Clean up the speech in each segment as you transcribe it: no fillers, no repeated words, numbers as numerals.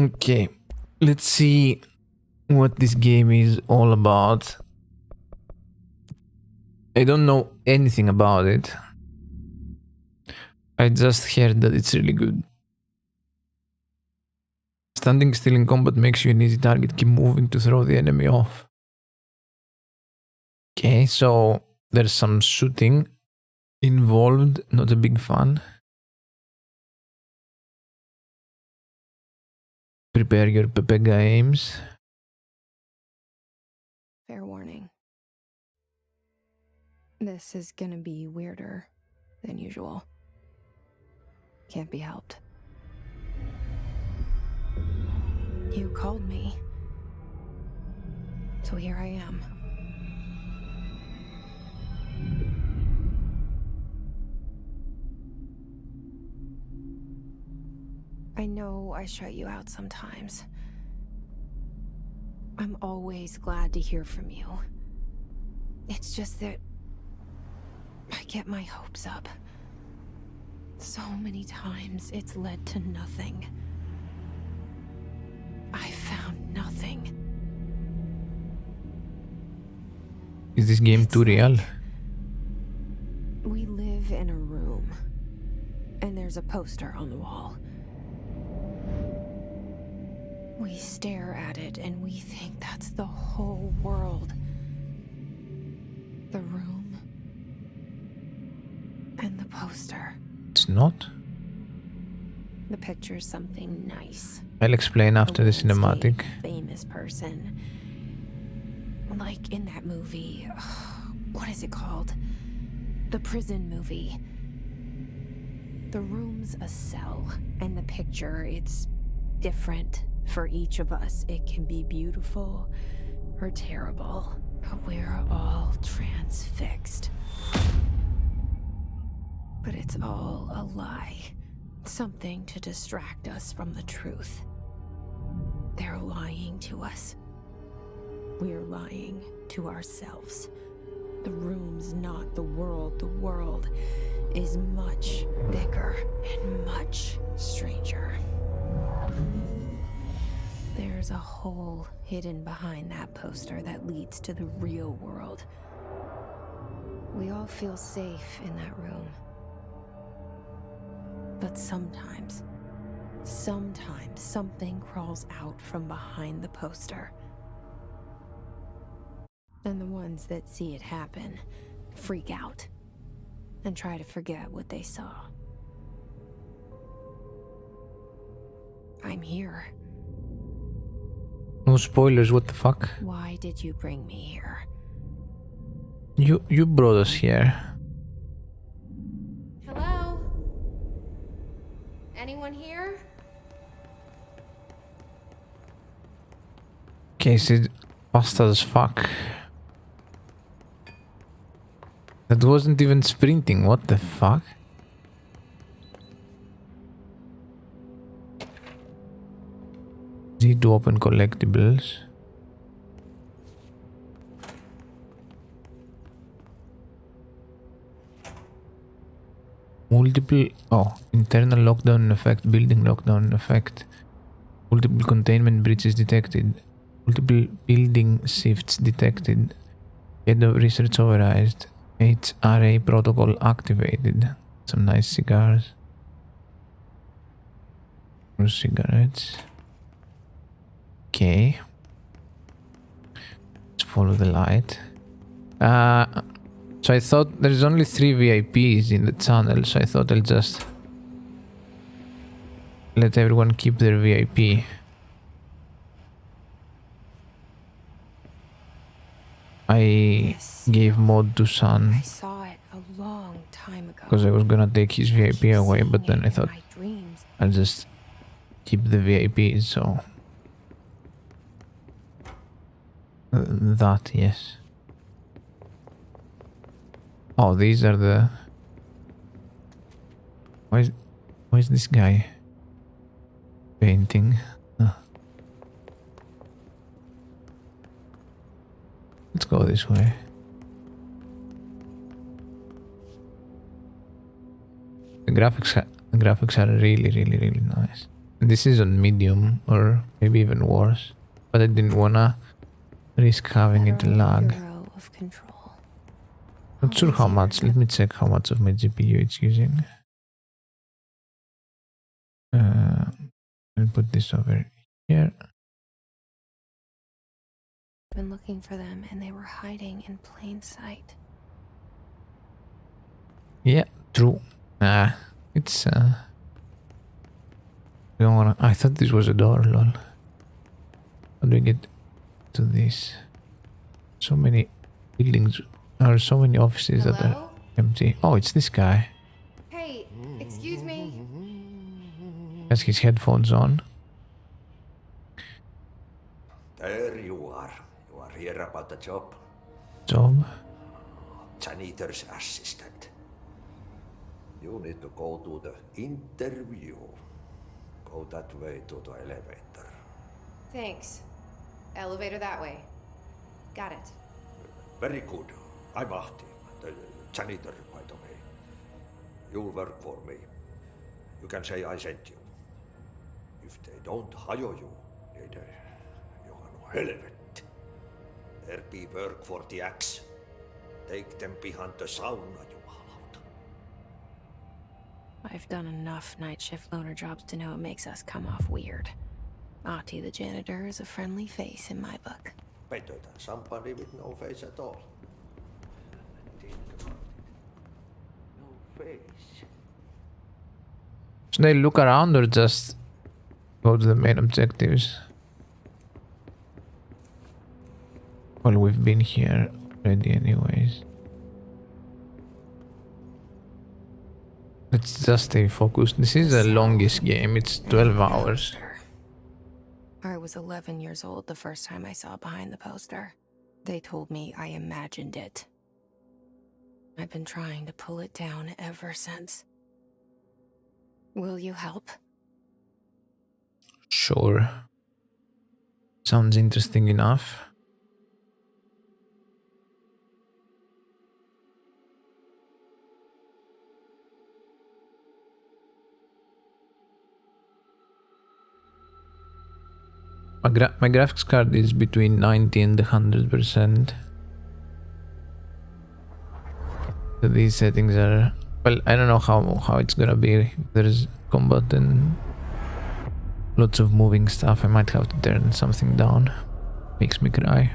Okay, let's see what this game is all about. I don't know anything about it. I just heard that it's really good. Standing still in combat makes you an easy target. Keep moving to throw the enemy off. Okay, so there's some shooting involved. Not a big fan. Prepare your Pepega aims. Fair warning. This is gonna be weirder than usual. Can't be helped. You called me. So here I am. I know I shut you out sometimes. I'm always glad to hear from you. It's just that I get my hopes up. So many times it's led to nothing. I found nothing. Is this game too real? We live in a room, and there's a poster on the wall. We stare at it and we think that's the whole world. The room and the poster. It's not. The picture's something nice. I'll explain after the landscape, cinematic. Famous person. Like in that movie. What is it called? The prison movie. The room's a cell, and the picture, it's different for each of us. It can be beautiful or terrible, but we're all transfixed. But it's all a lie. Something to distract us from the truth. They're lying to us. We're lying to ourselves. The room's not the world. The world is much bigger and much stranger. There's a hole hidden behind that poster that leads to the real world. We all feel safe in that room. But sometimes something crawls out from behind the poster. And the ones that see it happen freak out and try to forget what they saw. I'm here. No spoilers, what the fuck? Why did you bring me here? You brought us here. Hello? Anyone here? Okay, so fast as fuck. That wasn't even sprinting, what the fuck? Need to open collectibles. Multiple, internal lockdown effect, building lockdown effect. Multiple containment breaches detected. Multiple building shifts detected. Head of research override. HRA protocol activated. Some nice cigars. More cigarettes. Okay. Let's follow the light. So I thought there's only 3 VIPs in the channel, so I thought I'll just let everyone keep their VIP. I gave mod to Sun. I saw it a long time ago. Because I was gonna take his VIP away, but then I thought I'll just keep the VIPs, so... that, yes. Oh, these are the... Why is this guy painting? Let's go this way. The graphics are really, really, really nice. This is on medium or maybe even worse. But I didn't wanna risk having it lag. Bureau of Control. Not sure how much. Let me check how much of my GPU it's using. I'll put this over here. Been looking for them and they were hiding in plain sight. Yeah, true. It's I don't wanna. I thought this was a door, lol. How do we get to this? So many buildings, or so many offices that are Hello? empty. Oh, it's this guy. Hey, excuse me. Has his headphones on. There you are. You are here about the job. Job. Janitor's assistant. You need to go to the interview. Go that way to the elevator. Thanks. Elevator that way. Got it. Very good. I'm Ahti, the janitor, by the way. You'll work for me. You can say I sent you. If they don't hire you, niin johan on helvet. There be work for the axe. Take them behind the sauna, jumalauta. I've done enough night shift loner jobs to know it makes us come off weird. Ahti the janitor is a friendly face in my book. Better than somebody with no face at all. No face. Should I look around or just go to the main objectives? Well, we've been here already anyways. Let's just stay focused. This is the longest game. It's 12 hours. I was 11 years old the first time I saw behind the poster. They told me I imagined it. I've been trying to pull it down ever since. Will you help? Sure. Sounds interesting enough. My graphics card is between 90 and 100%. So these settings are... Well, I don't know how it's gonna be. If there's combat and lots of moving stuff, I might have to turn something down. Makes me cry.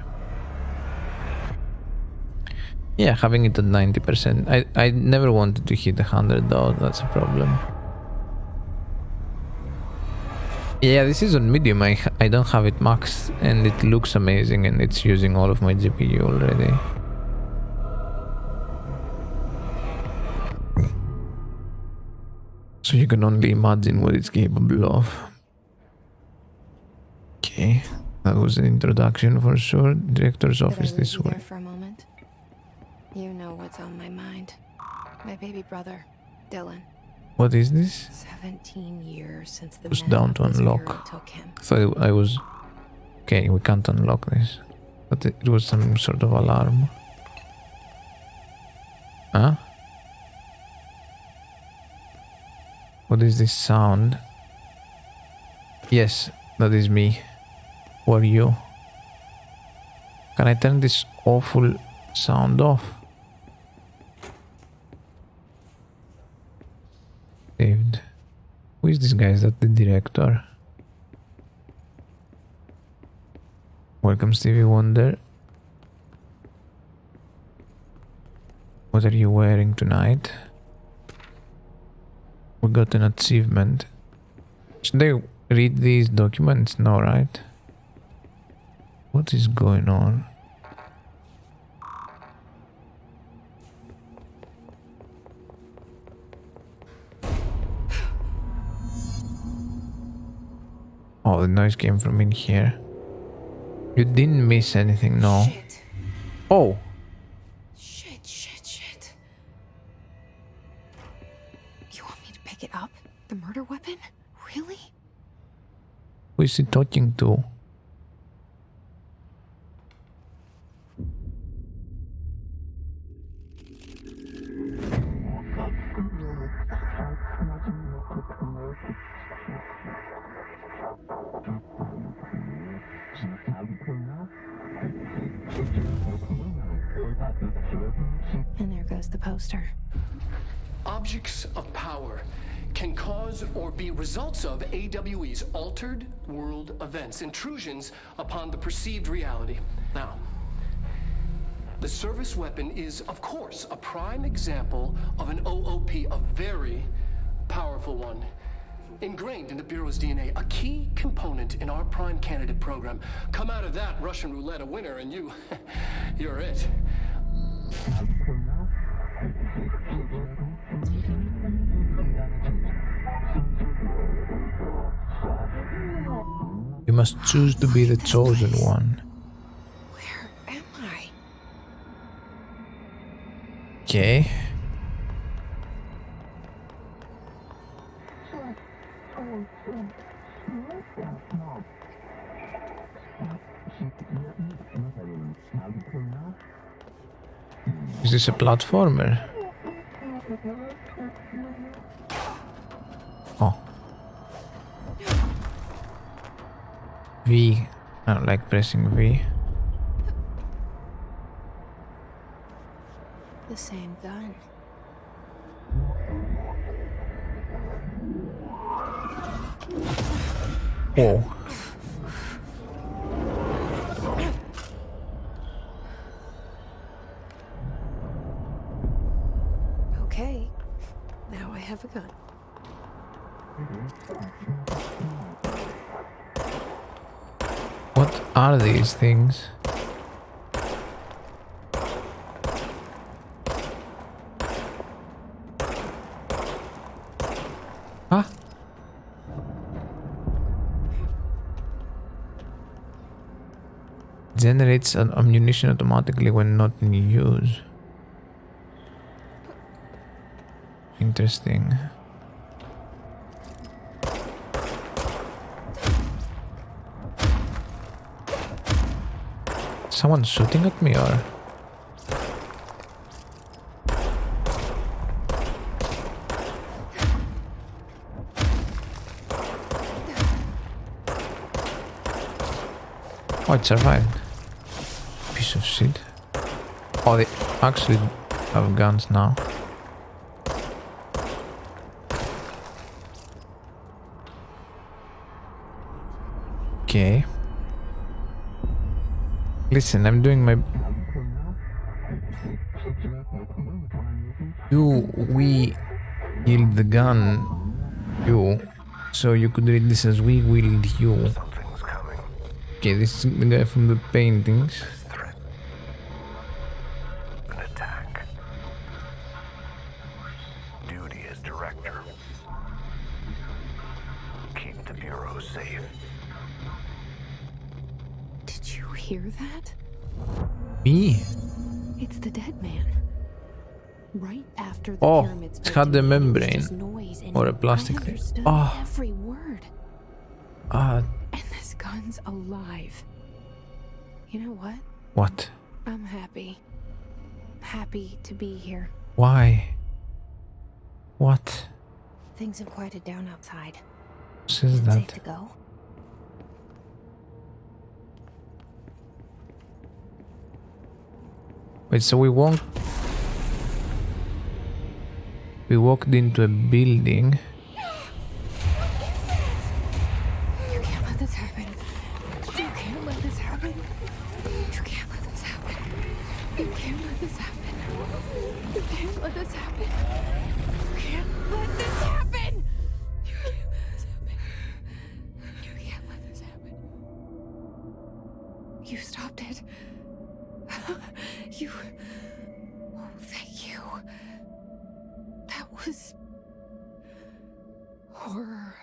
Yeah, having it at 90%. I never wanted to hit 100 though, that's a problem. Yeah, this is on medium. I don't have it maxed and it looks amazing and it's using all of my GPU already. So you can only imagine what it's capable of. Okay, that was an introduction for sure. Director's office this way. For a moment. You know what's on my mind. My baby brother, Dylan. What is this? 17 years since the Push men down of to this unlock. era took him. So I was... Okay, we can't unlock this. But it was some sort of alarm. Huh? What is this sound? Yes, that is me. Who are you? Can I turn this awful sound off? Saved. Who is this guy? Is that the director? Welcome, Stevie Wonder. What are you wearing tonight? We got an achievement. Should I read these documents? No, right? What is going on? Oh, the noise came from in here. You didn't miss anything, no? Shit. Oh! Shit. You want me to pick it up? The murder weapon? Really? Who is he talking to? the poster? Objects of power can cause or be results of AWE's altered world events, intrusions upon the perceived reality. Now, the service weapon is, of course, a prime example of an OOP, a very powerful one. Ingrained in the Bureau's DNA, a key component in our prime candidate program. Come out of that Russian roulette a winner and you're it. You must choose to be the chosen one. Where am I? Okay. Is this a platformer? Oh. V. I don't like pressing V. The same gun. Oh. Okay. Now I have a gun. What are these things? Huh? Generates an ammunition automatically when not in use. Interesting. Someone shooting at me or? Oh, it survived. Piece of shit. Oh, they actually have guns now. Okay. Listen, I'm doing my... We killed the gun. You. So you could read this as we willed you. Okay, this is the guy from the paintings. An attack. Duty as director. Keep the Bureau safe. Did you hear that? Me? It's the dead man. Right after the Oh, pyramids it's built got the in, it was membrane. just noise and Or a plastic I thing. understood Oh. every word. Ah, And this gun's alive. You know what? what? I'm happy. Happy to be here. Why? What? Things have quieted down outside. Says Is it safe that? to go? Wait, so we walked into a building. You can't let this happen. You can't let this happen. You can't let this happen. You can't let this happen. You can't let this happen. You can't let this happen. You can't let this happen. You can't let this happen. You stopped it. You... Oh, thank you. That was... horror.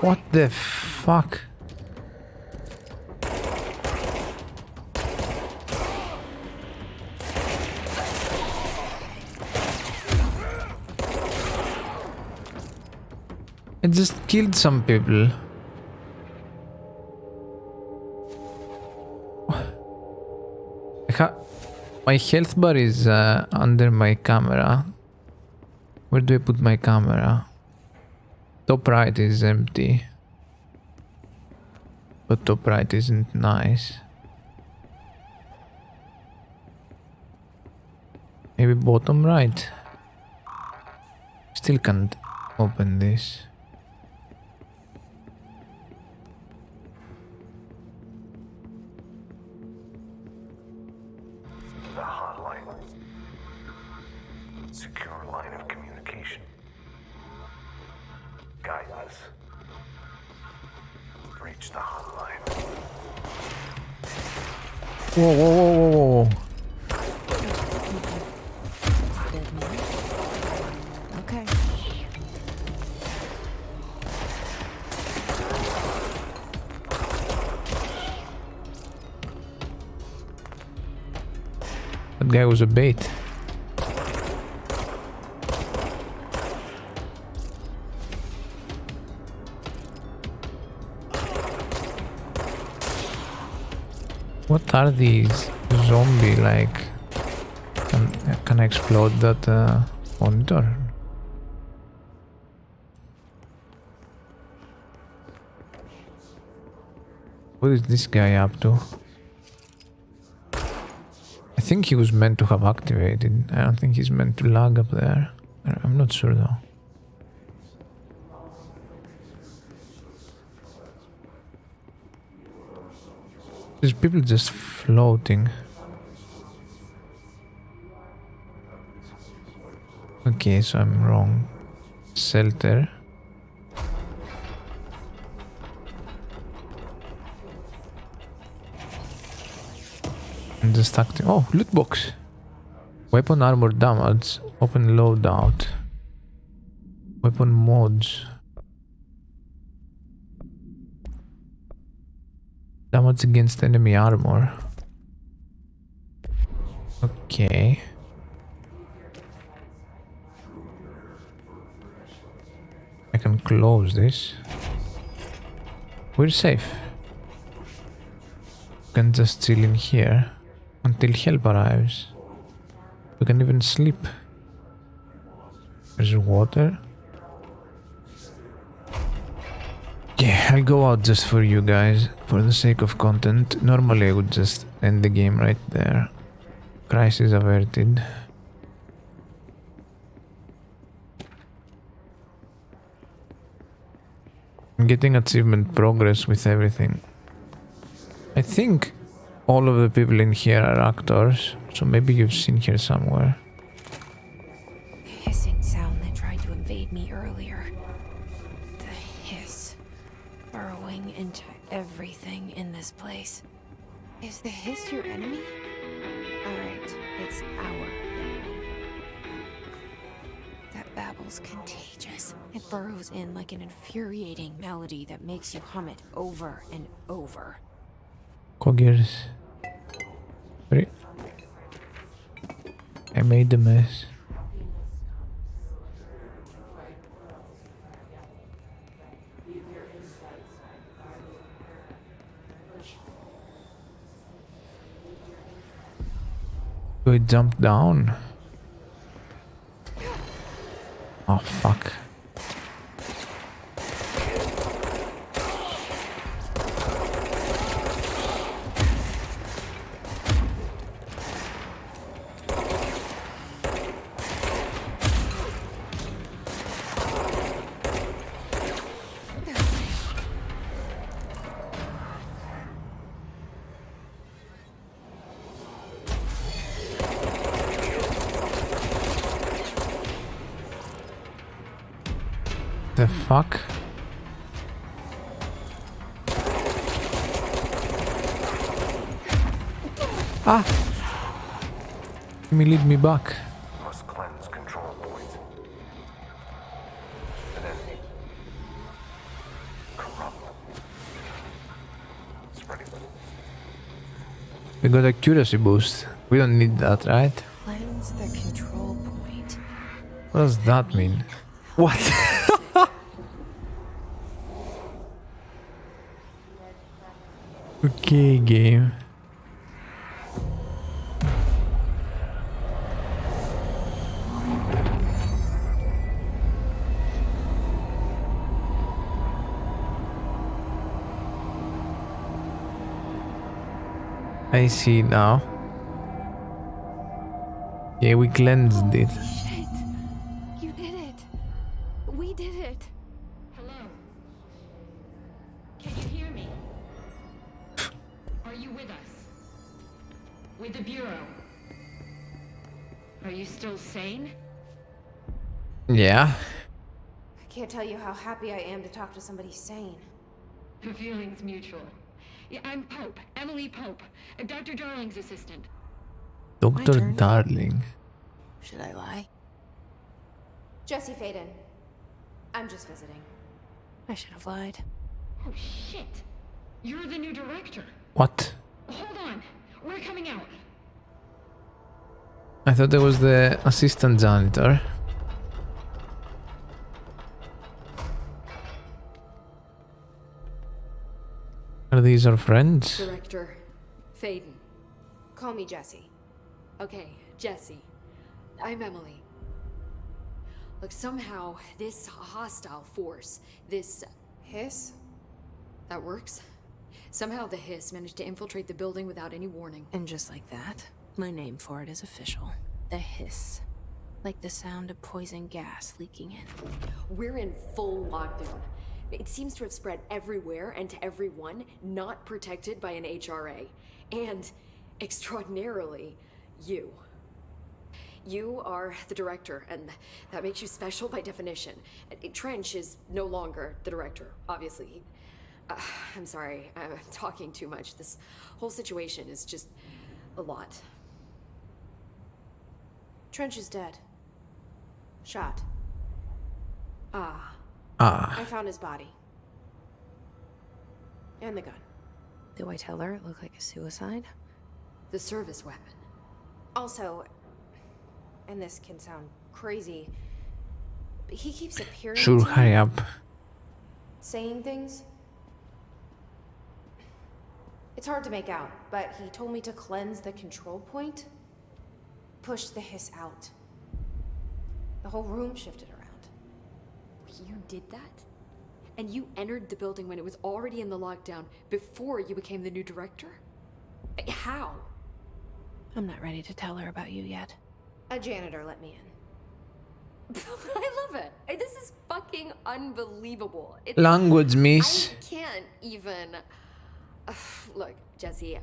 What the fuck? I just killed some people. My health bar is under my camera. Where do I put my camera? Top right is empty. But top right isn't nice. Maybe bottom right. Still can't open this. The hotline. Secure line of communication. Guidance. Reach the hotline. Whoa, whoa, whoa, whoa, whoa. Dead man. Okay. That guy was a bait. What are these? Zombie like? Can I explode that monitor? What is this guy up to? I think he was meant to have activated. I don't think he's meant to lag up there. I'm not sure though. There's people just floating. Okay, so I'm wrong. Shelter. And just acting. Oh, loot box. Weapon armor damage. Open loadout. Weapon mods. Damage against enemy armor. Okay. I can close this. We're safe. We can just chill in here until help arrives. We can even sleep. There's water. Yeah, I'll go out just for you guys, for the sake of content. Normally I would just end the game right there. Crisis averted. I'm getting achievement progress with everything. I think all of the people in here are actors, so maybe you've seen her somewhere. The hissing sound that tried to invade me earlier. The hiss. Burrowing into everything in this place. Is the hiss your enemy? Alright, it's our enemy. That babble's contagious. It burrows in like an infuriating melody that makes you hum it over and over. Coggers. Sorry. I made a mess. Do I jump down? Oh fuck. The fuck? Ah! Let me lead me back. Must cleanse control points. An enemy. Corrupt. Spreading. We got accuracy boost. We don't need that, right? Cleanse the control point. What does that mean? What? Okay, game. I see now. Yeah, we cleansed it. Shit! You did it! We did it! Hello? Can you hear me? Are you with us? With the Bureau? Are you still sane? Yeah. I can't tell you how happy I am to talk to somebody sane. The feeling's mutual. Yeah, I'm Pope, Emily Pope, Dr. Darling's assistant. Dr. turn? Darling. Should I lie? Jesse Faden. I'm just visiting. I should have lied. Oh, shit. You're the new director. What? Hold on. We're coming out. I thought it was the assistant janitor. Are these our friends? Director Faden. Call me Jesse. Okay, Jesse. I'm Emily. Look, somehow this hostile force, this... Hiss? that works? Somehow the hiss managed to infiltrate the building without any warning. And just like that, my name for it is official. The hiss. Like the sound of poison gas leaking in. We're in full lockdown. It seems to have spread everywhere and to everyone not protected by an HRA. And, extraordinarily, you. You are the director, and that makes you special by definition. Trench is no longer the director, obviously. I'm sorry, I'm talking too much. This whole situation is just a lot. Trench is dead. Shot. Ah. I found his body. And the gun. Do I tell her it looked like a suicide? The service weapon. Also, and this can sound crazy, but he keeps appearing Sure, to me, hurry up. saying things. It's hard to make out, but he told me to cleanse the control point. Push the hiss out. The whole room shifted around. You did that? And you entered the building when it was already in the lockdown before you became the new director? How? I'm not ready to tell her about you yet. A janitor let me in. I love it. This is fucking unbelievable. Language, miss. I can't even... Look, Jesse,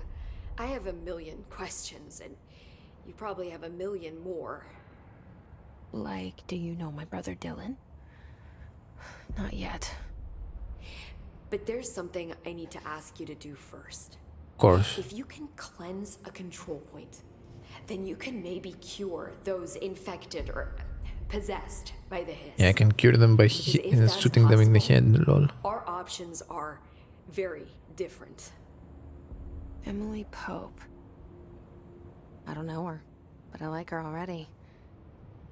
I have a million questions, and you probably have a million more. Like, do you know my brother Dylan? Not yet. But there's something I need to ask you to do first. Of course. If you can cleanse a control point, then you can maybe cure those infected or possessed by the hiss. Yeah, I can cure them by Because if that's shooting them in the possible, head, lol. Our options are very different. Emily Pope. I don't know her, but I like her already.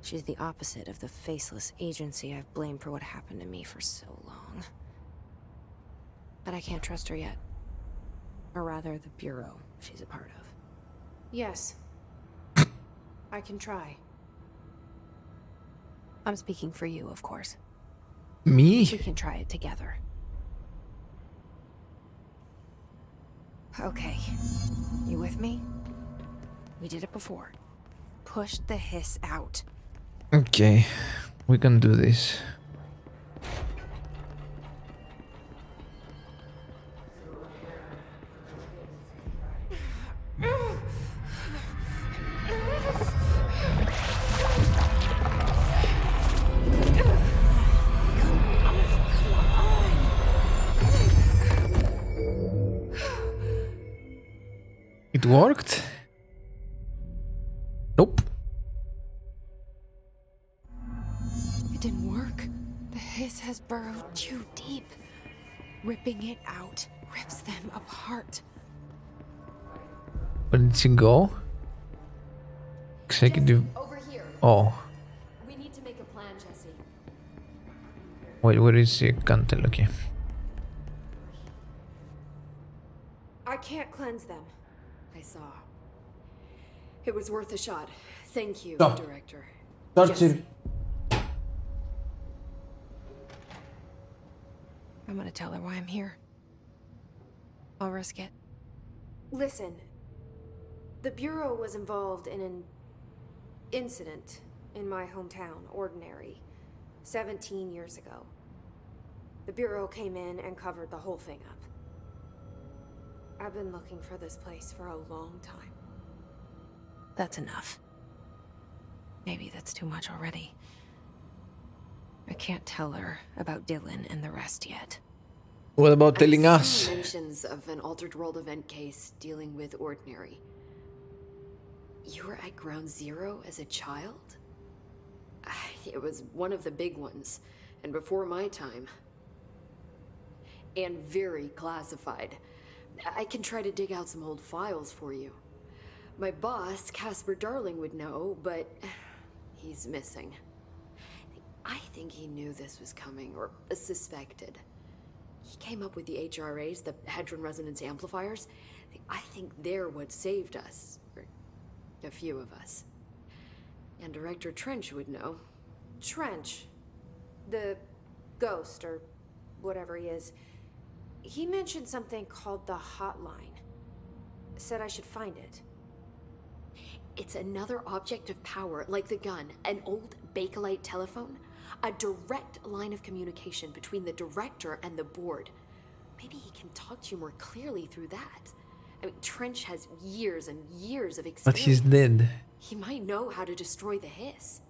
She's the opposite of the faceless agency I've blamed for what happened to me for so long. But I can't trust her yet. Or rather, the Bureau she's a part of. Yes. I can try. I'm speaking for you, of course. Me? We can try it together. Okay. You with me? We did it before. Push the hiss out. Okay, we can do this. It worked? Nope. It didn't work. The hiss has burrowed too deep. Ripping it out rips them apart. Where did she go? Executive. Jesse, over here. Oh, We need to make a plan, Jesse. wait, where is she? Can't tell. Okay. I can't cleanse them. I saw. It was worth a shot. Thank you, Stop. Director. Churchill. I'm gonna tell her why I'm here. I'll risk it. Listen. The Bureau was involved in an incident in my hometown, Ordinary, 17 years ago. The Bureau came in and covered the whole thing up. I've been looking for this place for a long time. That's enough. Maybe that's too much already. I can't tell her about Dylan and the rest yet. What about telling I've us? seen mentions of an altered world event case dealing with Ordinary. You were at Ground Zero as a child? It was one of the big ones, and before my time. And very classified. I can try to dig out some old files for you. My boss, Casper Darling, would know, but he's missing. I think he knew this was coming, or suspected. He came up with the HRAs, the Hadron Resonance Amplifiers. I think they're what saved us. Or a few of us. And Director Trench would know. Trench. The ghost, or whatever he is. He mentioned something called the Hotline. Said I should find it. It's another object of power, like the gun, an old Bakelite telephone. A direct line of communication between the director and the board. Maybe he can talk to you more clearly through that. I mean, Trench has years and years of experience. But he's dead. He might know how to destroy the hiss.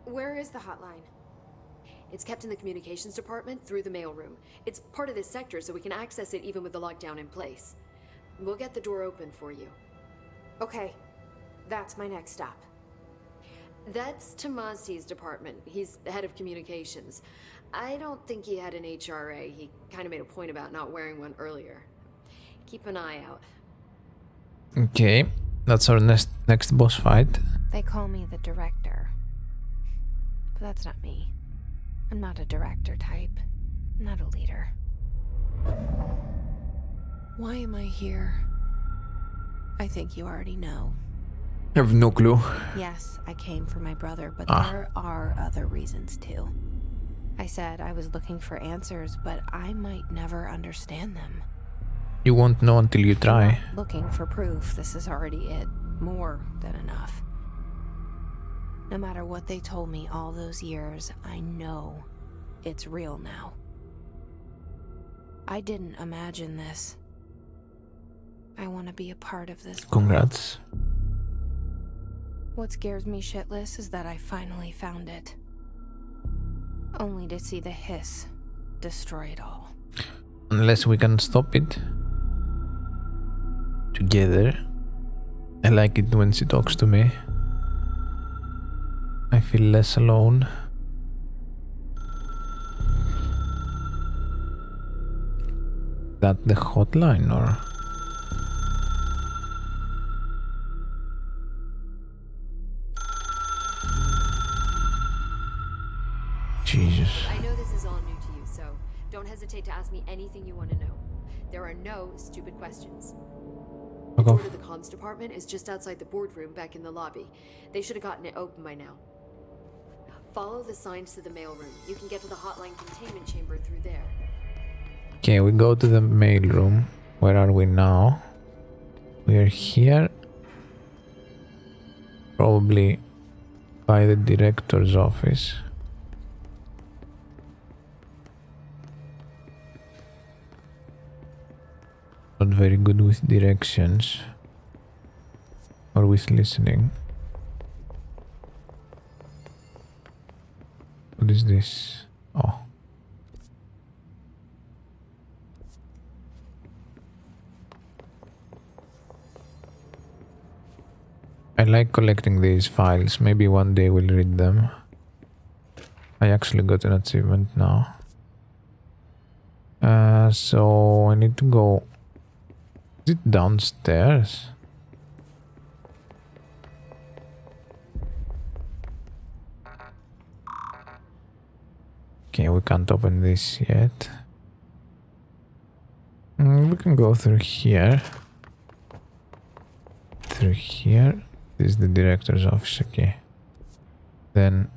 Where is the hotline? It's kept in the communications department through the mailroom. It's part of this sector, so we can access it even with the lockdown in place. We'll get the door open for you. Okay, that's my next stop. That's Tomasi's department. He's the head of communications. I don't think he had an HRA. He kind of made a point about not wearing one earlier. Keep an eye out. Okay, that's our next boss fight. They call me the director. But that's not me. I'm not a director type. I'm not a leader. Why am I here? I think you already know. I have no clue. Yes, I came for my brother, but there are other reasons too. I said I was looking for answers, but I might never understand them. You won't know until you try. Not looking for proof. This is already it. More than enough. No matter what they told me all those years, I know it's real now. I didn't imagine this. I want to be a part of this world. Congrats. What scares me shitless is that I finally found it. Only to see the hiss destroy it all. Unless we can stop it. Together. I like it when she talks to me. I feel less alone. That the hotline or? Jesus. I know this is all new to you, so don't hesitate to ask me anything you want to know. There are no stupid questions. The door to the comms department is just outside the boardroom back in the lobby. They should have gotten it open by now. Follow the signs to the mailroom. You can get to the hotline containment chamber through there. Okay, we go to the mailroom. Where are we now? We are here. Probably by the director's office. Not very good with directions or with listening. What is this? Oh. I like collecting these files. Maybe one day we'll read them. I actually got an achievement now. So I need to go. Is it downstairs? Okay, we can't open this yet. We can go through here. Through here. This is the director's office, okay. Then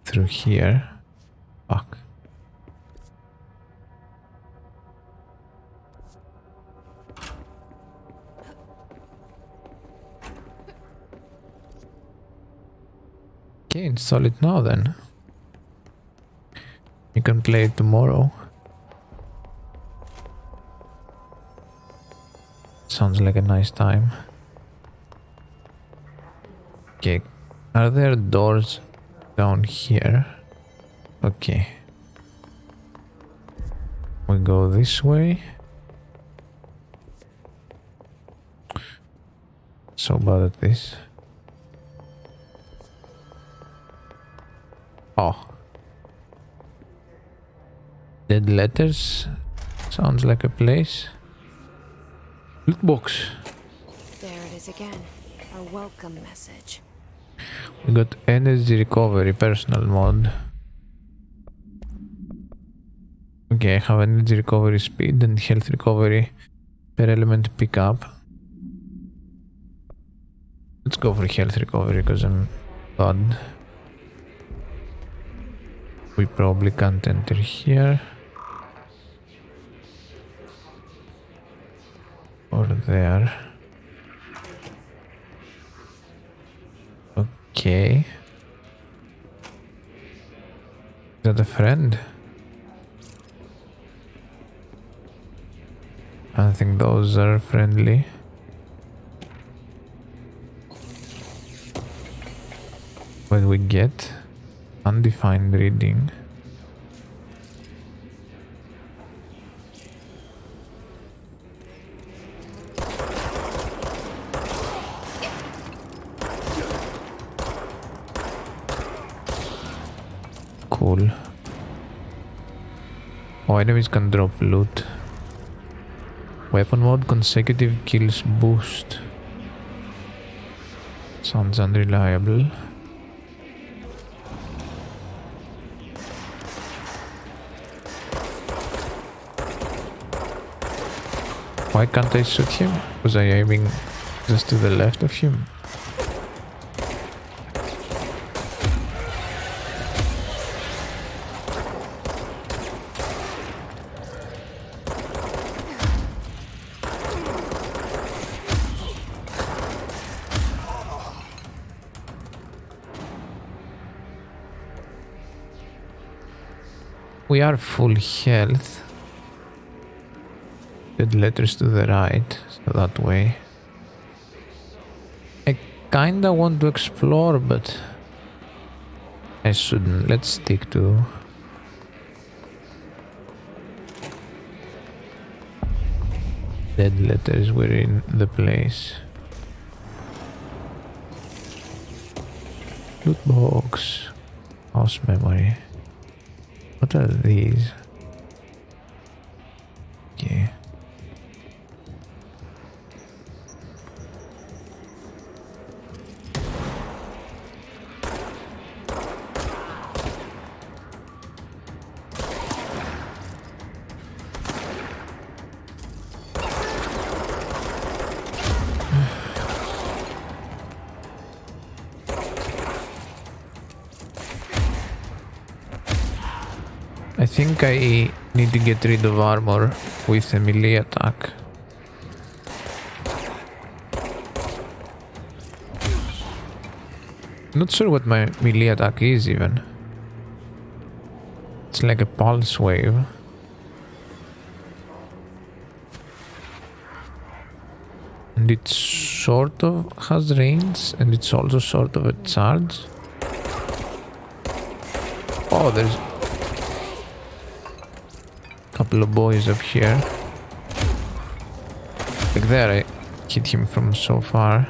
through here. Fuck. install it now then. You can play it tomorrow. Sounds like a nice time. Okay, are there doors down here? Okay. We go this way. So bad at this. Oh. Dead letters. Sounds like a place. Loot box. There it is again. A welcome message. We got energy recovery personal mod. Okay, I have energy recovery speed and health recovery per element pickup. Let's go for health recovery because I'm bad. We probably can't enter here. Or there. Okay. Is that a friend? I don't think those are friendly. What we get? Undefined reading. Cool. Oh, enemies can drop loot. Weapon mode consecutive kills boost. Sounds unreliable. Why can't I shoot him? Was I aiming just to the left of him? We are full health. Dead letters to the right, so that way. I kinda want to explore, but I shouldn't. Let's stick to... Dead letters were in the place. Loot box. House memory. What are these? Okay. I think I need to get rid of armor with a melee attack. Not sure what my melee attack is even. It's like a pulse wave. And it sort of has range, and it's also sort of a charge. Oh, there's couple of boys up here. Like there, I hit him from so far.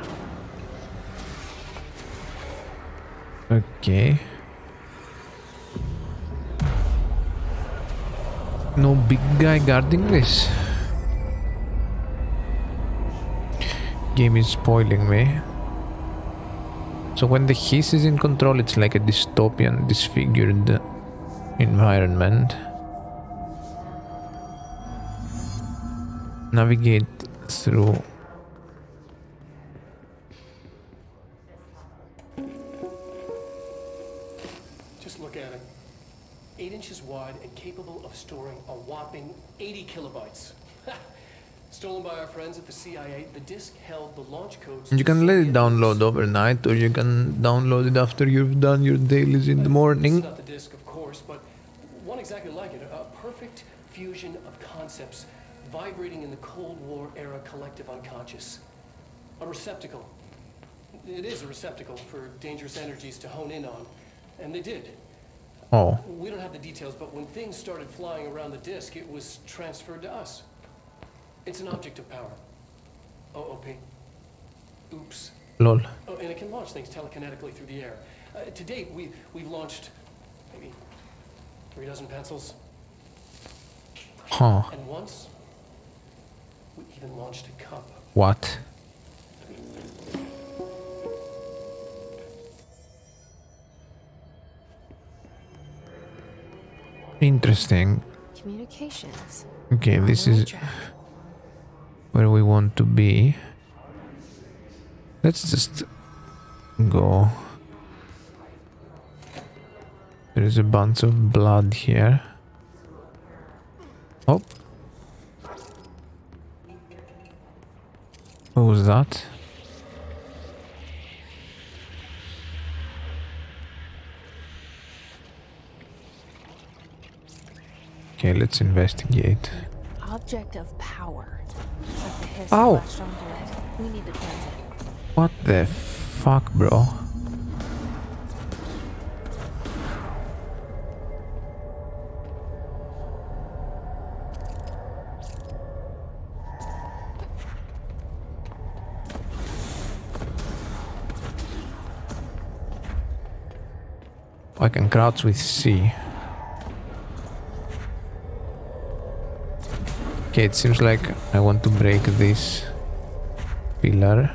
Okay. No big guy guarding this. Game is spoiling me. So when the hiss is in control, it's like a dystopian, disfigured environment. Navigate through. Just look at it. 8 inches wide and capable of storing a whopping 80 kilobytes. Stolen by our friends at the CIA, the disk held the launch codes. You can let it download overnight, or you can download it after you've done your dailies in the It's morning. not the disk, of course, but one exactly like it. A perfect fusion of concepts vibrating in the Cold War era collective unconscious. A receptacle. It is a receptacle for dangerous energies to hone in on. And they did. Oh, We don't have the details, but when things started flying around the disk, it was transferred to us. It's an object of power. OOP. Oops. lol. Oh, and it can launch things telekinetically through the air. To date, we've launched maybe 36 pencils. Huh. And once, we even launched a cup. What? Interesting. Communications. Okay, On this the right is track. where we want to be. Let's just go. There is a bunch of blood here. Oh. What was that? Okay, let's investigate. Object of power. Like the hiss Ow. flashed onto it. We need to cleanse it. What the fuck, bro? I can crouch with C. Okay, it seems like I want to break this pillar.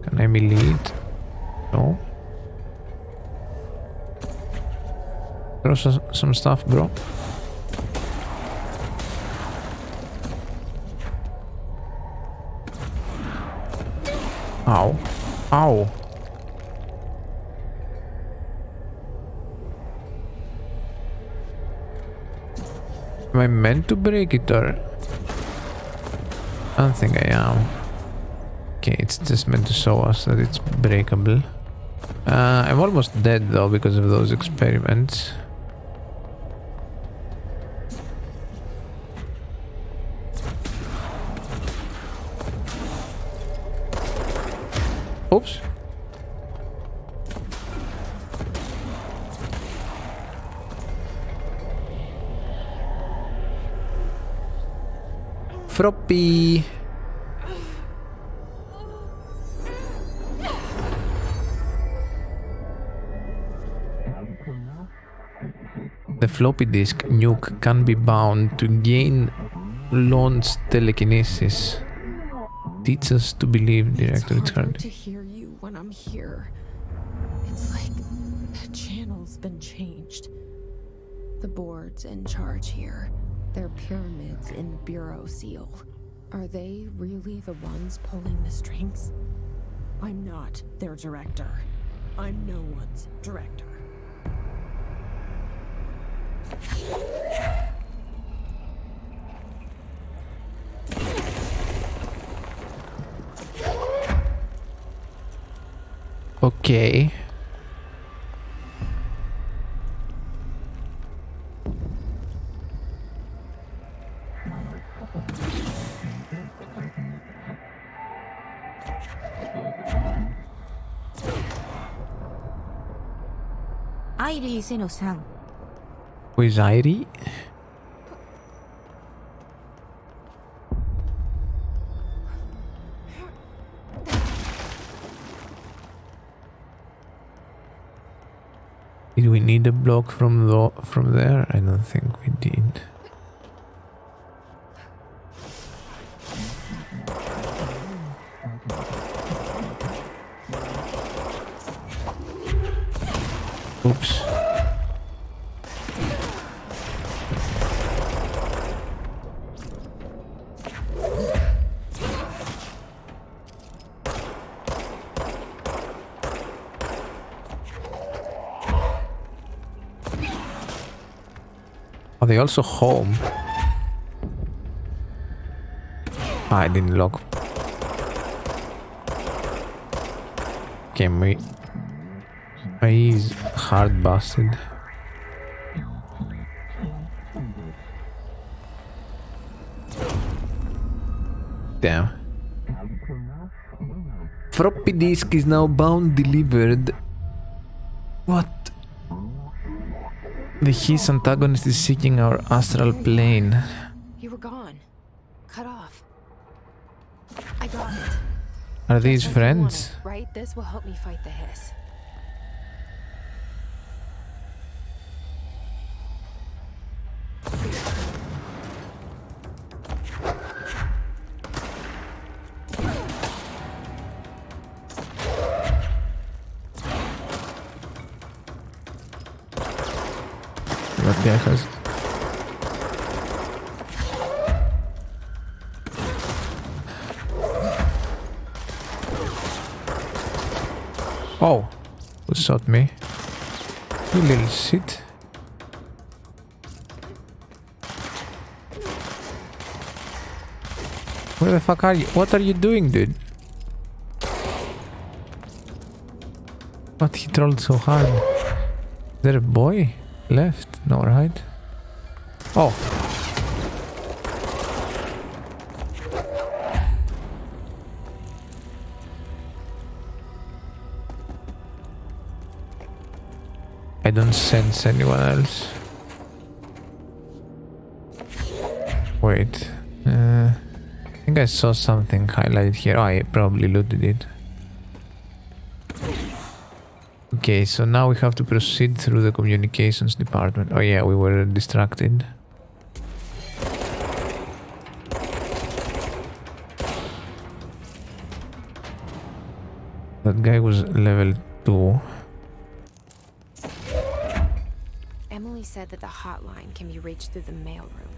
Can I melee it? No. Throw some stuff, bro. Ow. Ow. Am I meant to break it or? I don't think I am. Okay, it's just meant to show us that it's breakable. I'm almost dead though because of those experiments. Oops. Floppy. The floppy disk nuke can be bound to gain launch telekinesis. Teach us to believe, Director. It's hard. to hear you when I'm here. It's like the channel's been changed. The board's in charge here. They're pyramids in the Bureau seal. Are they really the ones pulling the strings? I'm not their director. I'm no one's director. Okay. Who is Airi? Did we need a block from there? I don't think we did. Oops. Are they also home? I didn't lock. Okay, my is hard busted. Damn. Floppy disk is now bound delivered. What? The his antagonist is seeking our astral plane. You were gone. Cut off. I got it. Are these That's what you friends? wanted, right? This will help me fight the hiss. That guy has. Oh, who shot me? You little shit. Where the fuck are you? What are you doing, dude? What, he trolled so hard? Is there a boy left? No, right? Oh. I don't sense anyone else. Wait. I think I saw something highlighted here. Oh, I probably looted it. Okay, so now we have to proceed through the communications department. Oh yeah, we were distracted. That guy was level 2. Emily said that the hotline can be reached through the mailroom.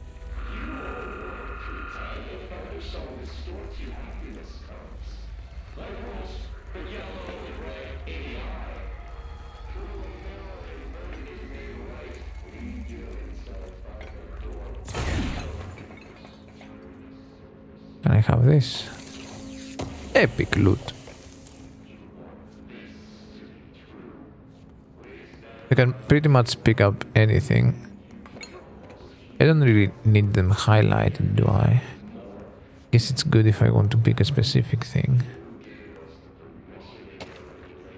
Can I have this? Epic loot. I can pretty much pick up anything. I don't really need them highlighted, do I? Guess it's good if I want to pick a specific thing.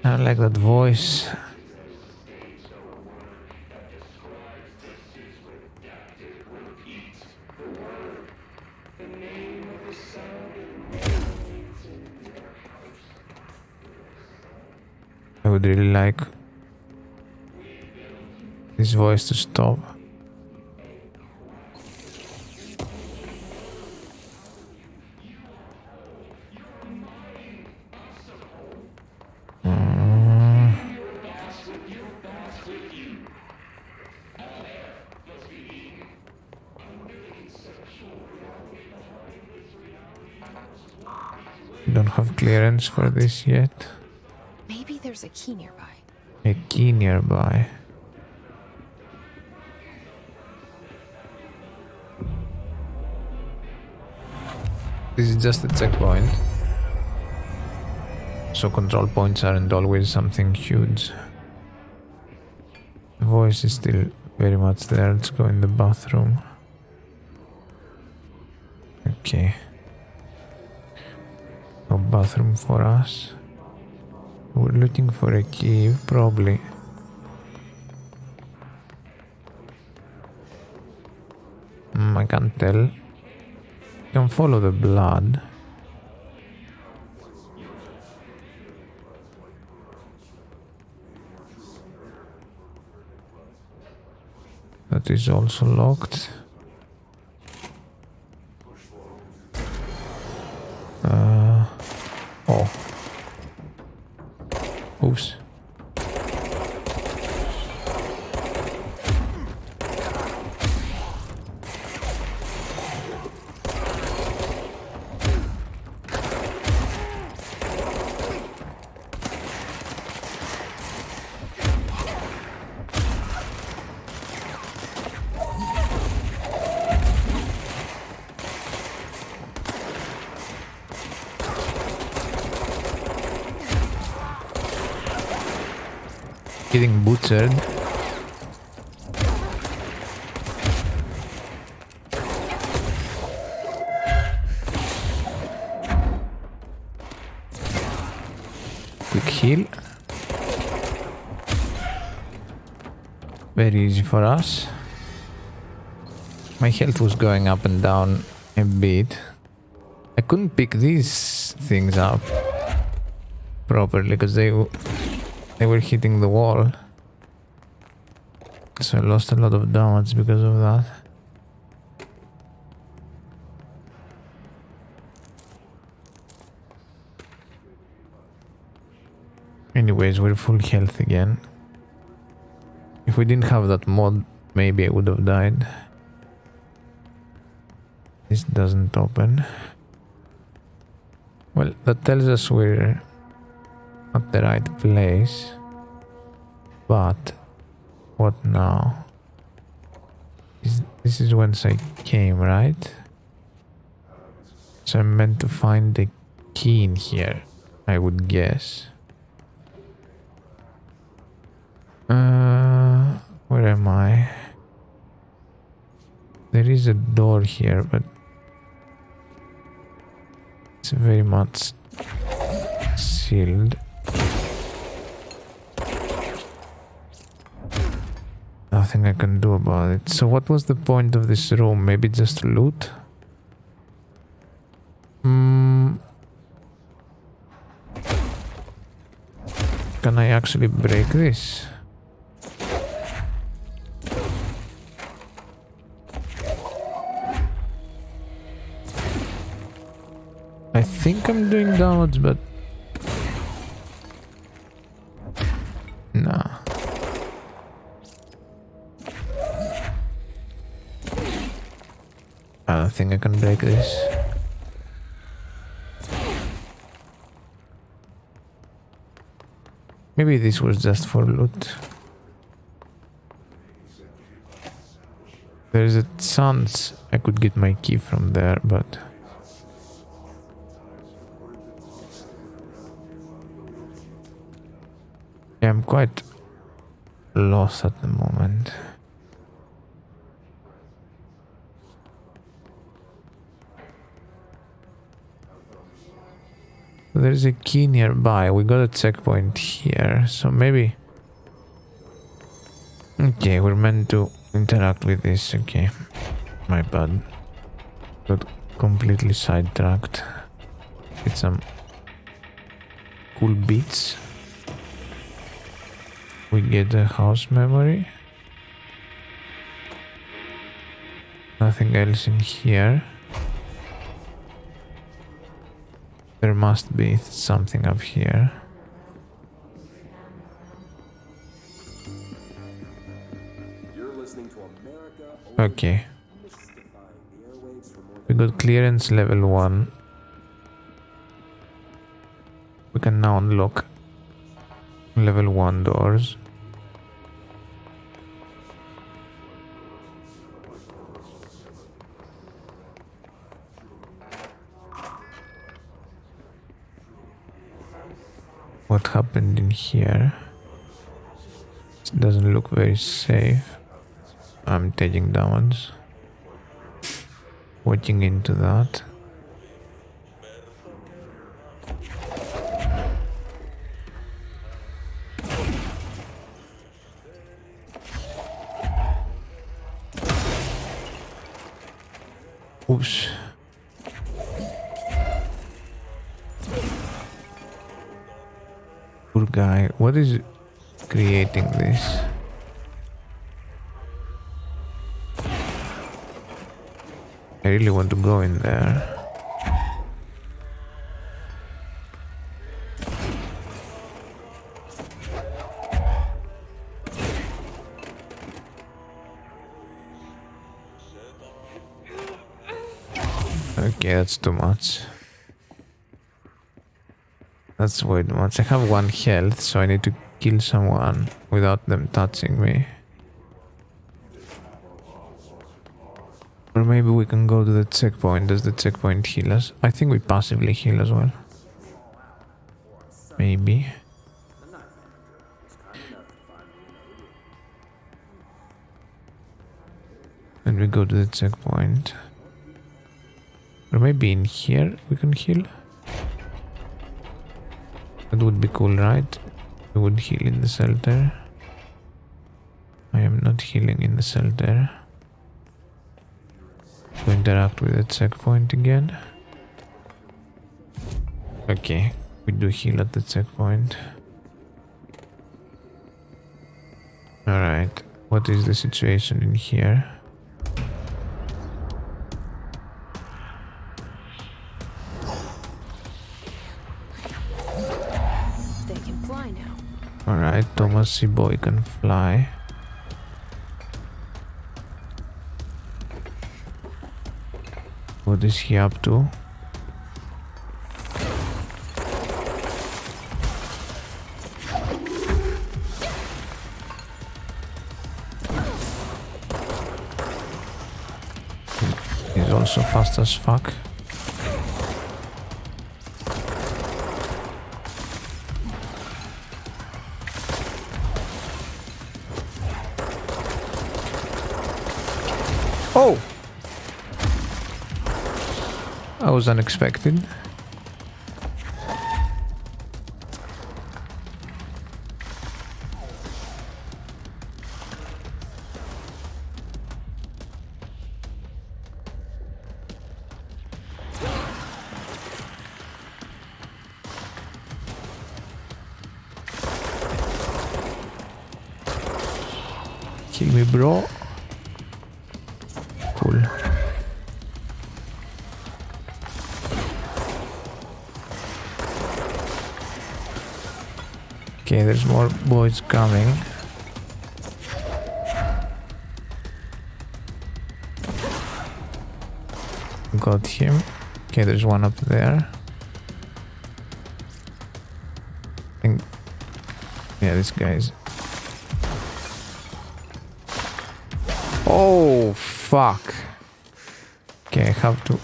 I like that voice. I would really like this voice to stop. Don't have clearance for this yet. Maybe there's a key nearby. A key nearby. This is just a checkpoint. So control points aren't always something huge. The voice is still very much there. Let's go in the bathroom. Okay. No bathroom for us. We're looking for a key, probably. I can't tell. You can follow the blood. That is also locked. Oh. Oops. getting butchered. Quick heal. Very easy for us. My health was going up and down a bit. I couldn't pick these things up properly because they were hitting the wall. So I lost a lot of damage because of that. Anyways, we're full health again. If we didn't have that mod, maybe I would have died. This doesn't open. Well, that tells us we're at the right place. But what now? This is whence I came, right? So I'm meant to find the key in here, I would guess. Where am I? There is a door here, but it's very much sealed. Nothing I can do about it. So what was the point of this room? Maybe just loot? Can I actually break this? I think I'm doing damage, but nah. I don't think I can break this. Maybe this was just for loot. There's a chance I could get my key from there, but I'm quite lost at the moment. There's a key nearby. We got a checkpoint here, so maybe... Okay, we're meant to interact with this. Okay, my bad. Got completely sidetracked. Get some cool beats. We get a house memory. Nothing else in here. There must be something up here. Okay. We got clearance level 1. We can now unlock level 1 doors. What happened in here? It doesn't look very safe. I'm taking damage. Watching into that. Oops. Poor guy. What is creating this? I really want to go in there. Okay, that's too much. That's way too much. I have 1 health, so I need to kill someone without them touching me. Or maybe we can go to the checkpoint. Does the checkpoint heal us? I think we passively heal as well. Maybe. can we go to the checkpoint? Or maybe in here we can heal? That would be cool, right? We would heal in the shelter. I am not healing in the shelter. To interact with the checkpoint again. Okay, we do heal at the checkpoint. Alright, what is the situation in here? They can fly now. Alright, Thomas boy can fly. What is he up to? He's also fast as fuck. Oh! That was unexpected. Kill me, bro. Cool. Okay, there's more boys coming. Got him. Okay, there's one up there. I think... Yeah, this guy's... Oh, fuck. Okay, I have to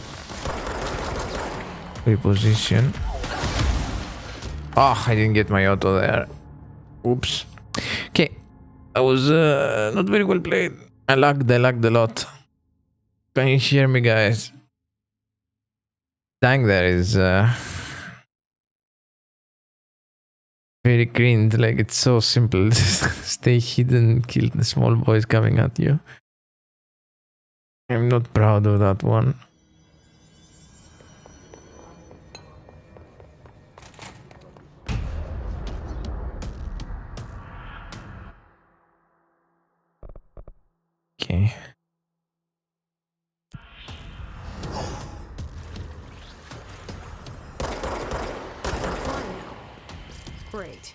reposition. Oh, I didn't get my auto there. Oops. Okay, that was not very well played. I lagged a lot. Can you hear me, guys? Dying there is very cringe. Like, it's so simple. Stay hidden, kill the small boys coming at you. I'm not proud of that one. Okay. Fly now. Great.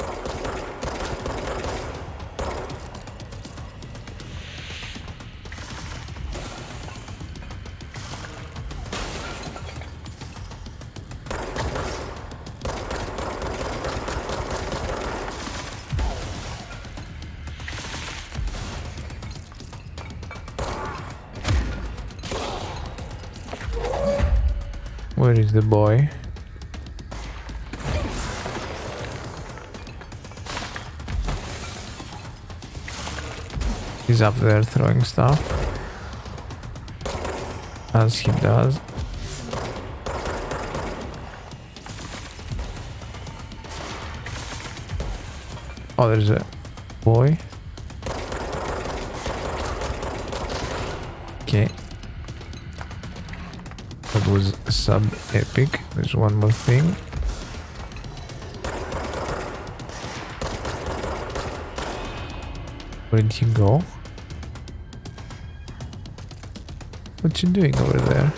Where is the boy? He's up there throwing stuff. As he does. Oh, there's a boy. Okay. That was sub-epic. There's one more thing. Where did he go? What you doing over there?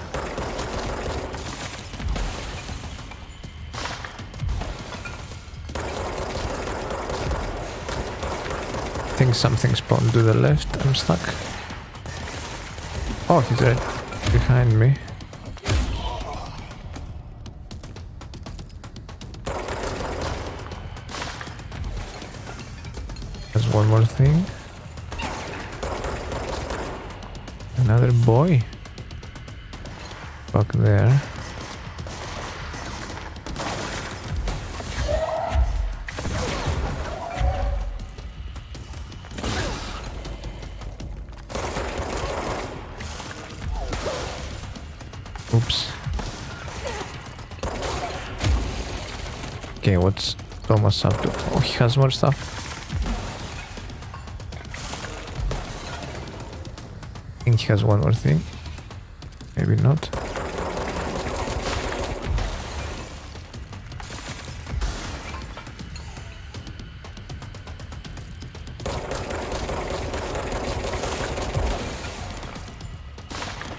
I think something spawned to the left. I'm stuck. Oh, he's right behind me. There's one more thing. Another boy. Back there. Okay, what's Thomas up to? Oh, he has more stuff. I think he has one more thing. Maybe not.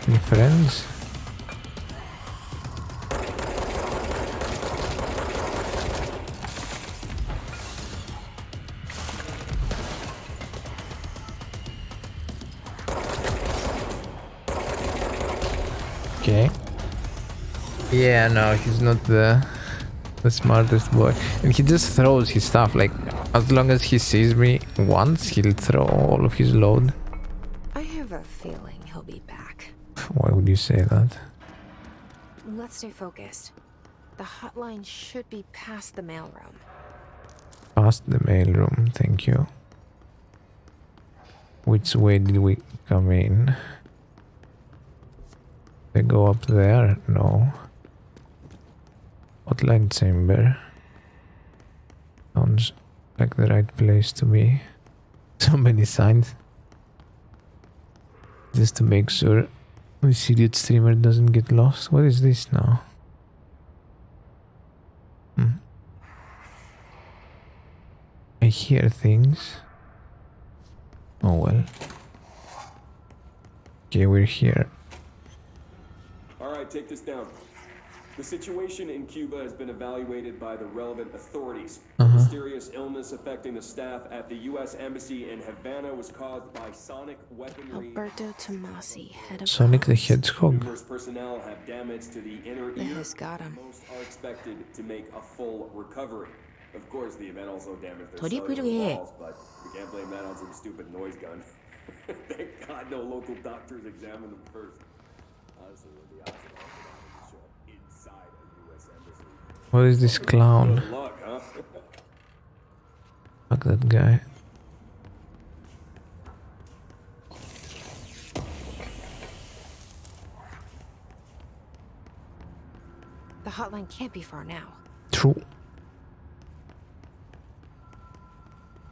Any friends? Okay. Yeah, no, he's not the smartest boy. And he just throws his stuff, like, as long as he sees me once, he'll throw all of his load. I have a feeling he'll be back. Why would you say that? Let's stay focused. The hotline should be past the mailroom. Past the mailroom, thank you. Which way did we come in? They go up there? No. Hotline chamber. Sounds like the right place to be. So many signs. Just to make sure this idiot streamer doesn't get lost. What is this now? I hear things. Oh well. Okay, we're here. Alright, take this down. The situation in Cuba has been evaluated by the relevant authorities. Mysterious illness affecting the staff at the U.S. Embassy in Havana was caused by sonic weaponry. Alberto Tomasi, head of Sonic the comms. Hedgehog. Numerous personnel have damage to the inner The ear. Hiss got him. Most are expected to make a full recovery. Of course, the event also damaged their Torí cellular prué. walls, but we can't blame that on some stupid noise gun. Thank God no local doctors examined them first. Honestly, with the option of show up inside a U.S. embassy. What is this clown? Good luck, huh? Fuck that guy. The hotline can't be far now. True.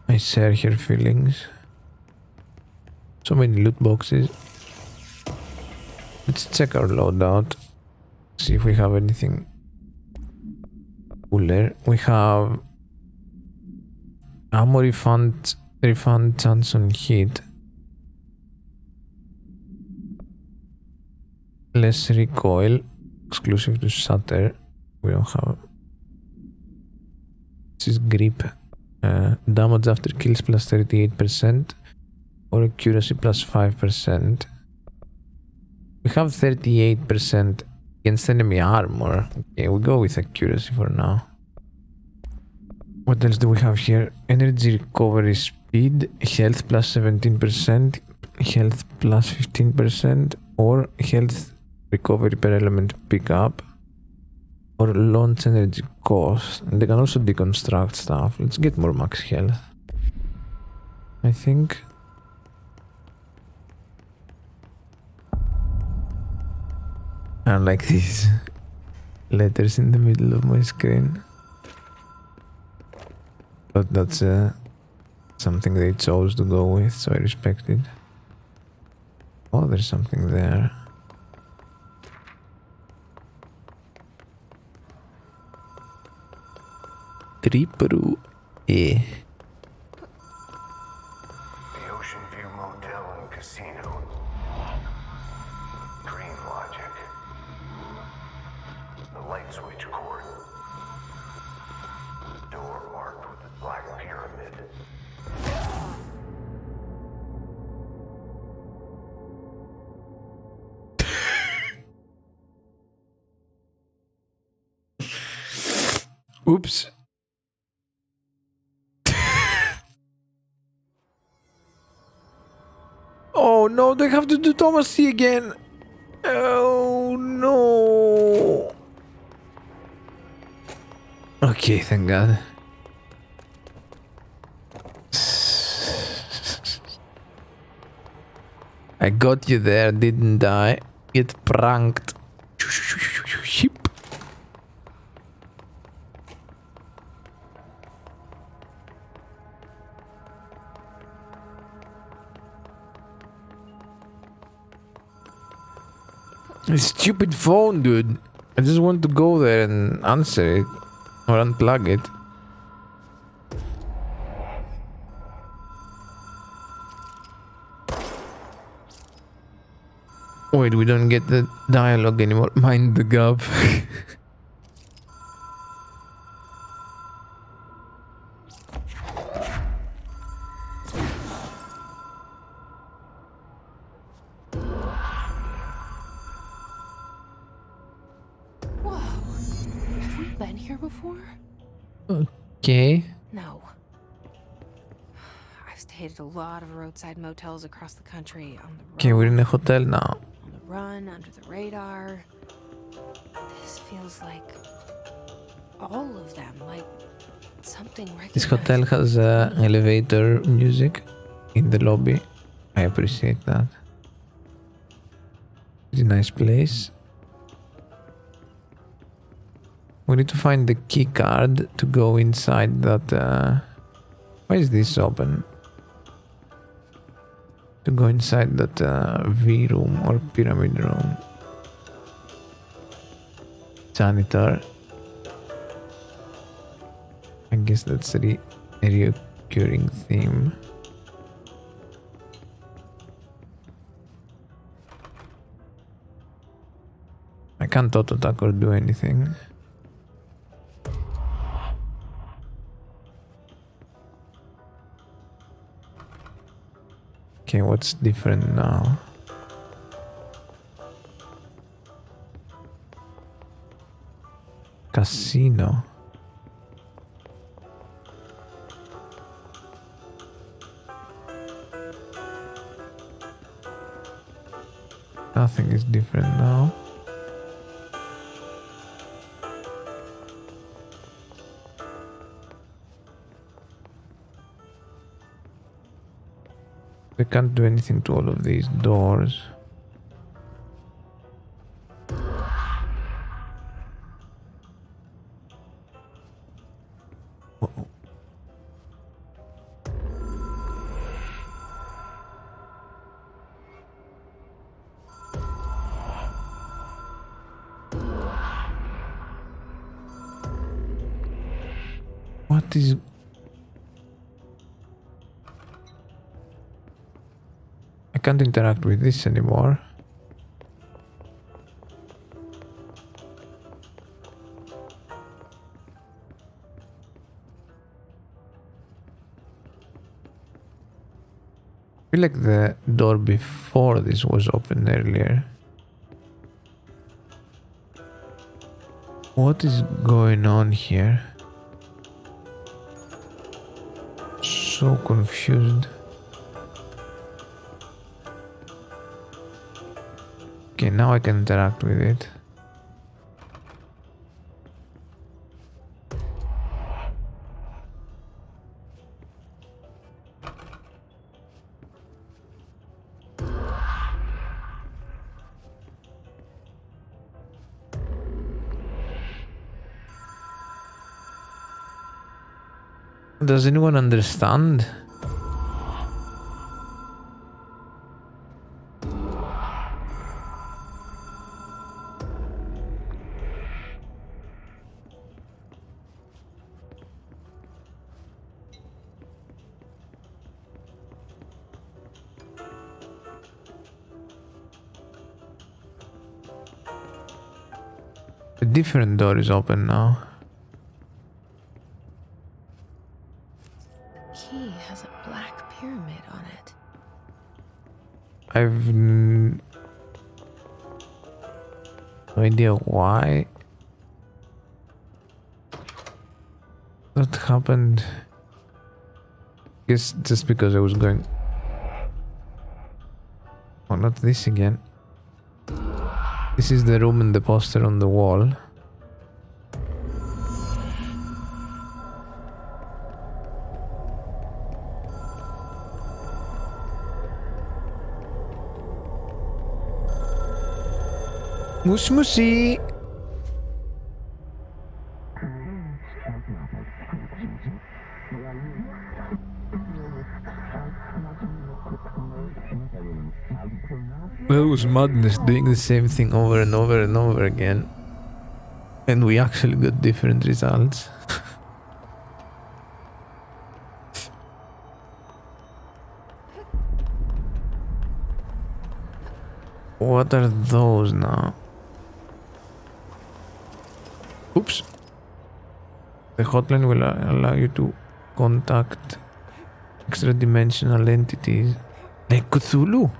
I share her feelings. So many loot boxes. Let's check our loadout. See if we have anything cooler. We have ammo refund chance on hit. Less recoil, exclusive to Shatter. We don't have. This is grip. Damage after kills plus 38% or accuracy plus 5%. We have 38% against enemy armor. Okay, we'll go with accuracy for now. What else do we have here? Energy recovery speed, health plus 17%, health plus 15%, or health recovery per element pickup, or launch energy cost. And they can also deconstruct stuff. Let's get more max health, I think. I don't like these letters in the middle of my screen. But that's something they chose to go with, so I respect it. Oh, there's something there. Triperu E. The Ocean View Motel and Casino. Dream logic. The light switch cord. Door marked with the black pyramid. Oops. Oh no, they have to do Thomas C again. Oh no. Okay, thank God. I got you there, didn't I? Get pranked. This stupid phone, dude. I just want to go there and answer it. Or unplug it. Wait, we don't get the dialogue anymore. Mind the gap. Whoa. Have we been here before? Okay. No. I've stayed at a lot of roadside motels across the country on the road. Okay, we're in a hotel now. On the run, under the radar. This feels like all of them, like something recognized. This hotel has elevator music in the lobby. I appreciate that. It's a nice place. We need to find the key card to go inside that. Why is this open? To go inside that V room or pyramid room. Janitor. I guess that's a recurring theme. I can't auto-attack or do anything. Okay, what's different now? Casino. Nothing is different now. We can't do anything to all of these doors. Uh-oh. What is... I can't interact with this anymore. I feel like the door before this was open earlier. What is going on here? So confused. Okay, now I can interact with it. Does anyone understand? A different door is open now. Key has a black pyramid on it. I've no idea why. What happened? Guess just because I was going. Oh, not this again. This is the room and the poster on the wall. Mush mushy. That was madness, doing the same thing over and over and over again. And we actually got different results. What are those now? Oops. The hotline will allow you to contact extra-dimensional entities like Cthulhu.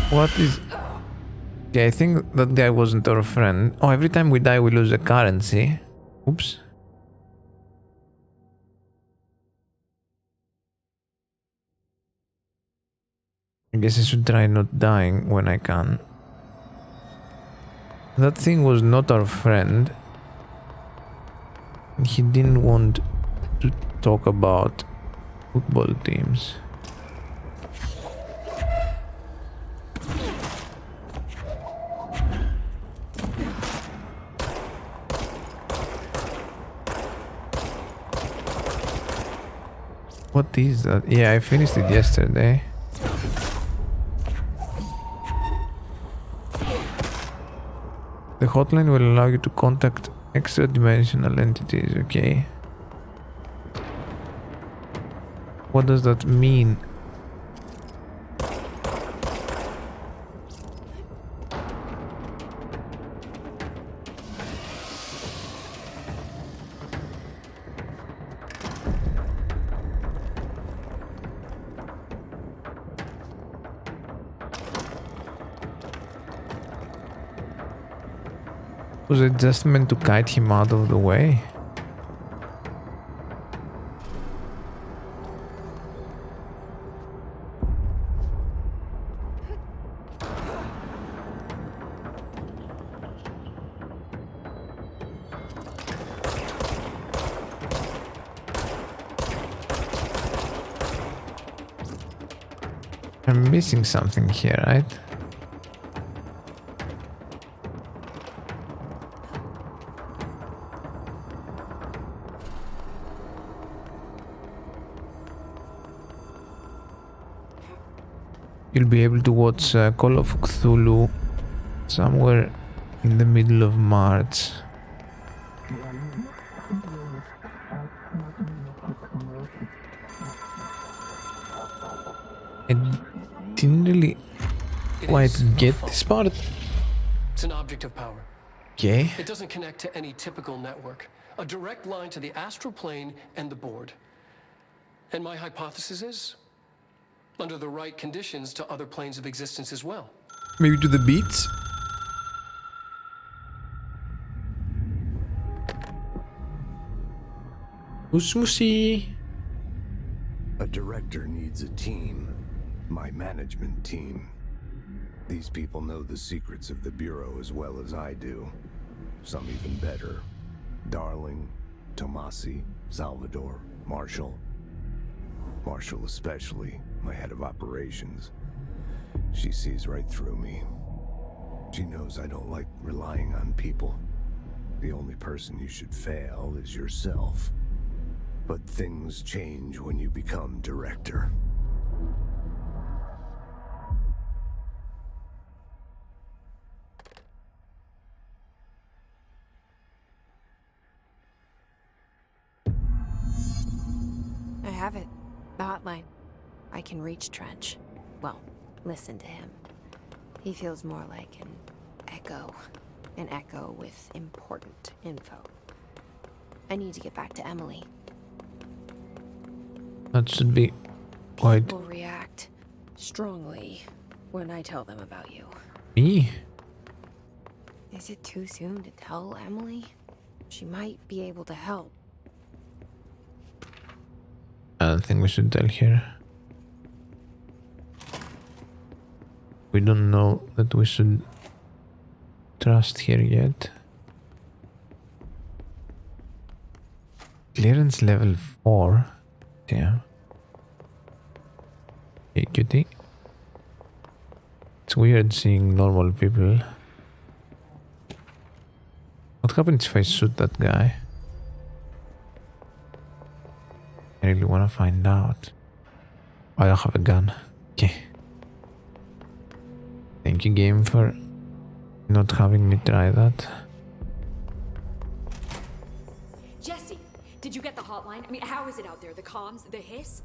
What is... Yeah, I think that guy wasn't our friend. Oh, every time we die we lose a currency. Oops. I guess I should try not dying when I can. That thing was not our friend. He didn't want to talk about football teams. What is that? Yeah, I finished it yesterday. The hotline will allow you to contact extra-dimensional entities, okay. What does that mean? Was it just meant to guide him out of the way? I'm missing something here, right? You'll be able to watch Call of Cthulhu somewhere in the middle of March. I didn't really quite get this part. It's an object of power. Okay. It doesn't connect to any typical network. A direct line to the astral plane and the board. And my hypothesis is, under the right conditions, to other planes of existence as well. Maybe to the beats? Smooshy. A director needs a team. My management team. These people know the secrets of the Bureau as well as I do. Some even better. Darling, Tomasi, Salvador, Marshall. Marshall especially, my head of operations. She sees right through me. She knows I don't like relying on people. The only person you should fail is yourself. But things change when you become director. I have it. The hotline. I can reach Trench. Well, listen to him. He feels more like an echo. An echo with important info. I need to get back to Emily. That should be quite... People react strongly when I tell them about you. Me? Is it too soon to tell Emily? She might be able to help. I don't think we should tell her. We don't know that we should trust her yet. Clearance level 4. Damn. Hey, cutie. It's weird seeing normal people. What happens if I shoot that guy? I really want to find out. I don't have a gun. Okay. Thank you, game, for not having me try that. Jesse, did you get the hotline? I mean, how is it out there? The comms, the hiss?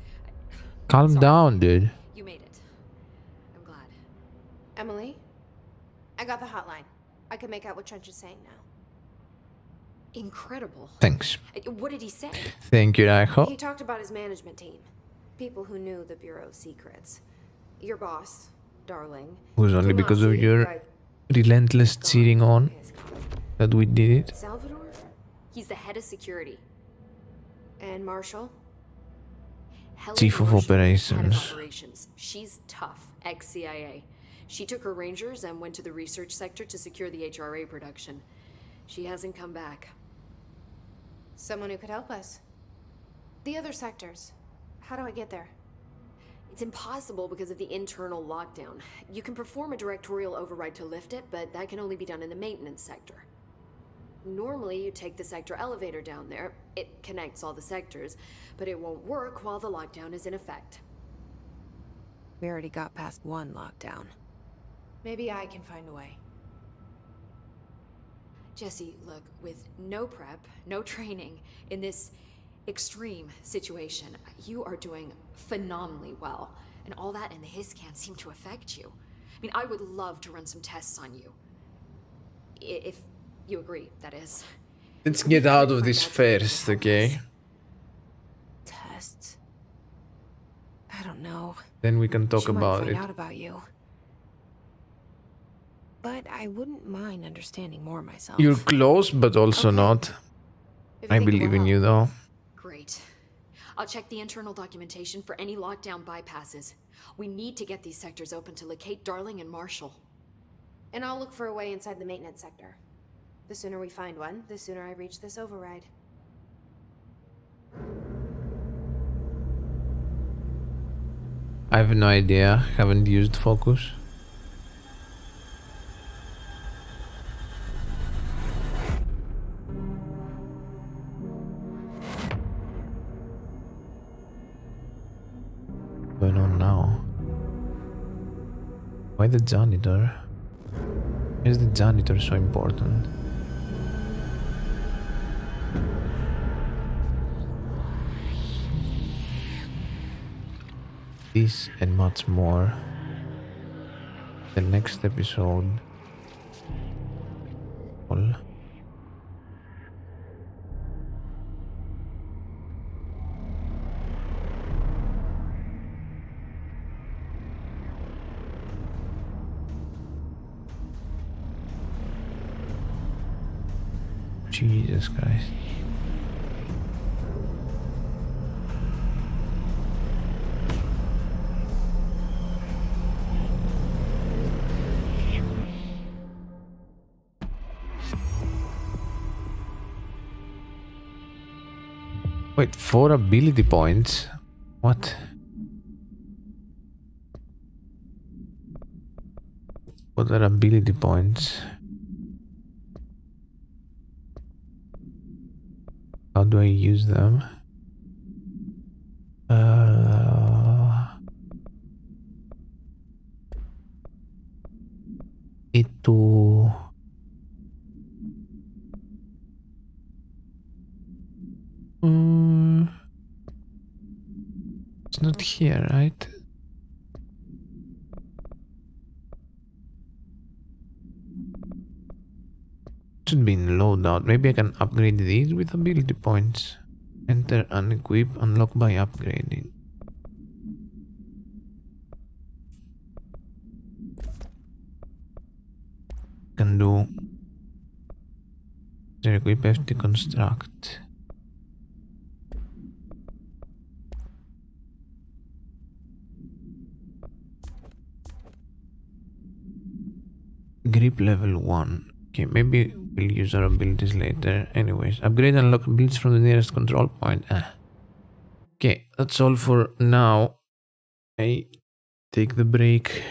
Calm Sorry. down, dude. You made it. I'm glad. Emily? I got the hotline. I can make out what Trench is saying now. Incredible. Thanks. What did he say? Thank you, Raiho. He talked about his management team. People who knew the Bureau's secrets. Your boss, Darling. It was only because of Tomasi, your right, relentless gone, cheating on is gone. that we did it. Salvador? He's the head of security. And Marshall? Helen Chief of Marshall, operations. Head of operations. She's tough, ex-CIA. She took her Rangers and went to the research sector to secure the HRA production. She hasn't come back. Someone who could help us. The other sectors. How do I get there? It's impossible because of the internal lockdown. You can perform a directorial override to lift it, but that can only be done in the maintenance sector. Normally, you take the sector elevator down there. It connects all the sectors, but it won't work while the lockdown is in effect. We already got past one lockdown. Maybe I can find a way. Jesse, look, with no prep, no training, in this extreme situation, you are doing phenomenally well. And all that and the hiss can't seem to affect you. I mean, I would love to run some tests on you. If you agree, that is. Let's get out of this first, okay? Tests? I don't know. Then we can talk She might about find it. out about you. But I wouldn't mind understanding more myself. You're close, but also Okay. not. If I you think it believe will in you, help. though. Great. I'll check the internal documentation for any lockdown bypasses. We need to get these sectors open to locate Darling and Marshall. And I'll look for a way inside the maintenance sector. The sooner we find one, the sooner I reach this override. I have no idea. Haven't used focus. What's going on now? Why the janitor? Why is the janitor so important? This and much more. The next episode. Well, Jesus Christ. Wait, 4 ability points? What? What are ability points? How do I use them? Itu. It's not here, right? Should be in loadout. Maybe I can upgrade these with ability points. Enter, unequip, unlock by upgrading. Can do. Equip FT construct. Grip level 1. Okay, maybe we'll use our abilities later. Anyways, upgrade and unlock abilities from the nearest control point. Okay, that's all for now. I take the break.